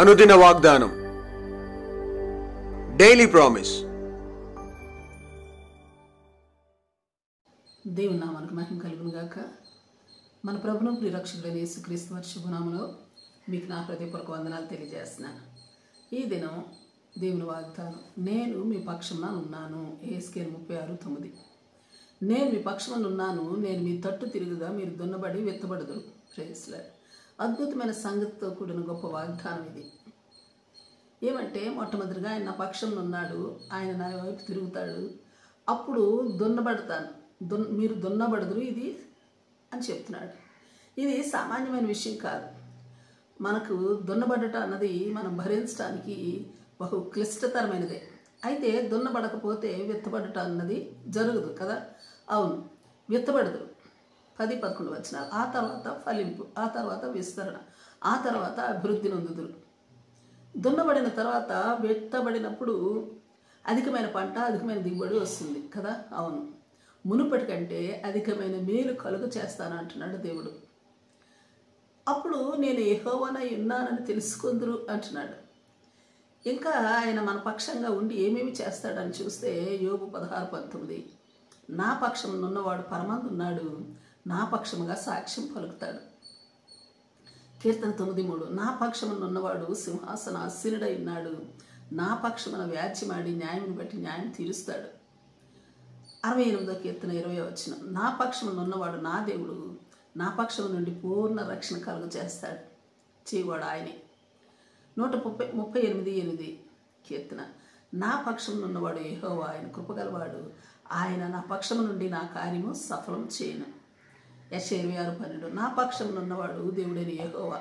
అనుదిన వాగ్దానం, daily promise. దేవుని నామానికి మహిమ కలుగును గాక. మన ప్రభువును ప్రియరక్షకుడైన యేసుక్రీస్తు వారి శుభనామములో మీకు నా హృదయపూర్వక వందనాలు తెలియజేస్తున్నాను. ఈ దినం దేవుని వాగ్దానం, నేను మీ పక్షమున ఉన్నాను. ఎహెజ్కేలు 36:9. నేను మీ పక్షమున ఉన్నాను, నేను మీ తట్టు తిరుగుగా మీరు దున్నబడి విత్తబడుదురు. Praise lord. అద్భుతమైన సంగతితో కూడిన గొప్ప వాగ్దానం ఇది. ఏమంటే, మొట్టమొదటిగా ఆయన నా పక్షంలో ఉన్నాడు, ఆయన నా వైపు తిరుగుతాడు, అప్పుడు దున్నబడతాను, మీరు దున్నబడదురు ఇది అని చెప్తున్నాడు. ఇది సామాన్యమైన విషయం కాదు. మనకు దున్నబడట అన్నది మనం భరించడానికి బహు క్లిష్టతరమైనదే. అయితే దున్నబడకపోతే విత్తబడట అన్నది జరగదు కదా. అవును, విత్తబడదు. 10-11 వచనాలు. ఆ తర్వాత ఫలింపు, ఆ తర్వాత విస్తరణ, ఆ తర్వాత అభివృద్ధి నొందుదురు. దున్నబడిన తర్వాత విత్తబడినప్పుడు అధికమైన పంట, అధికమైన దిగుబడి వస్తుంది కదా. అవును, మునుపటి కంటే అధికమైన మేలు కలుగు చేస్తాను అంటున్నాడు దేవుడు. అప్పుడు నేను యెహోవానై ఉన్నానని తెలుసుకుందురు అంటున్నాడు. ఇంకా ఆయన మన పక్షంగా ఉండి ఏమేమి చేస్తాడని చూస్తే యోబు 16:19, నా పక్షమునున్నవాడు పరమందున్నాడు, నా పక్షముగా సాక్ష్యం పలుకుతాడు. కీర్తన 9:3, నా పక్షమునున్నవాడు సింహాసనాసీనుడై ఉన్నాడు, నా పక్షమున వ్యాజ్యమాడి న్యాయం బట్టి న్యాయం తీరుస్తాడు. 68వ కీర్తన 20వ వచనం, నా పక్షమునున్నవాడు నా దేవుడు, నా పక్షము నుండి పూర్ణ రక్షణ కలుగు చేస్తాడు, చేయవాడు ఆయనే. 138:8 కీర్తన, నా పక్షమునున్నవాడు యెహోవా, ఆయన కృపగలవాడు, ఆయన నా పక్షము నుండి నా కార్యము సఫలం చేయను. యెషయా 26:12, నా పక్షమునున్నవాడు దేవుడైన యెహోవా,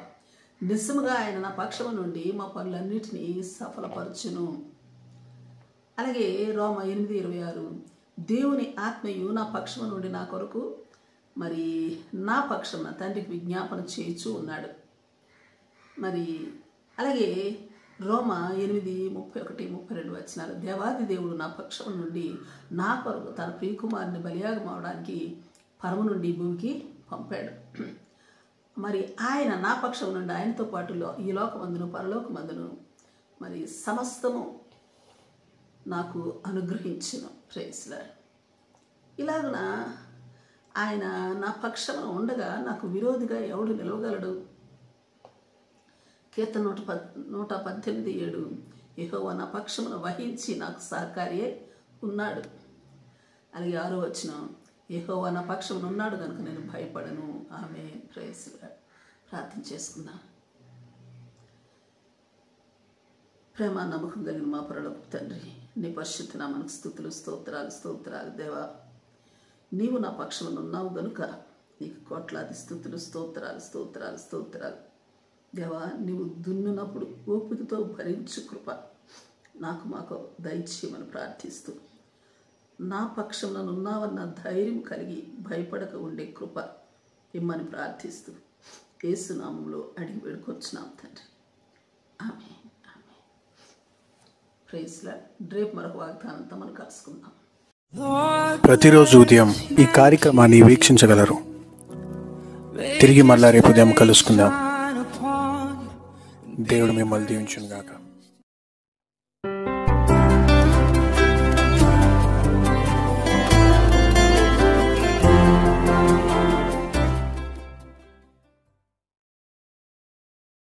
నిజముగా ఆయన నా పక్షము నుండి మా పనులన్నిటినీ సఫలపరచును. అలాగే రోమా 8:26, దేవుని ఆత్మయు నా పక్షము నుండి నా కొరకు మరి నా పక్షమున తండ్రికి విజ్ఞాపన చేయుచూ ఉన్నాడు. మరి అలాగే రోమా 8:31-32 వచనాలు, దేవాది దేవుడు నా పక్షము నుండి నా కొరకు తన ప్రియకుమారుని బలియాగం అవడానికి పరము నుండి భూమికి పంపాడు. మరి ఆయన నా పక్షం నుండి ఆయనతో పాటు ఈ లోకమందును పరలోకమందును మరి సమస్తము నాకు అనుగ్రహించును. Praise Lord. ఇలాగున ఆయన నా పక్షమున ఉండగా నాకు విరోధిగా ఎవడు నిలవగలడు? కీర్తన 118:7, యెహోవా నా పక్షమును వహించి నాకు సహకారి ఉన్నాడు. అలాగే 6వ వచనం, యెహోవా నా పక్షమున ఉన్నాడు కనుక నేను భయపడను. ఆమేన్. Praise Lord. ప్రార్థన చేసుకుందాం. ప్రేమ నమ్మకం కలిగిన మా పరలోకపు తండ్రి, నీ పరిశుద్ధ నామమునకు స్తుతులు, స్తోత్రాలు దేవా. నీవు నా పక్షమున ఉన్నావు గనుక నీకు కోట్లాది స్తుతులు, స్తోత్రాలు దేవా. నీవు దున్నునప్పుడు ఓపికతో భరించు కృప మాకు దయచేయమని ప్రార్థిస్తూ, నా పక్షంలో ఉన్నావన్న ధైర్యం కలిగి భయపడక ఉండే కృప ఇమ్మని ప్రార్థిస్తూ యేసు నామములో అడిగి వేడుకొచ్చున్నాం తండ్రి. ఆమేన్. Praise Lord. రేపు మరొక వాగ్దానంతో మనం కలుసుకుందాం. ప్రతిరోజు ఉదయం ఈ కార్యక్రమాన్ని వీక్షించగలరు. తిరిగి మళ్ళా రేపు ఉదయం కలుసుకుందాం. దేవుడు మిమ్మల్ని దీవించును గాక.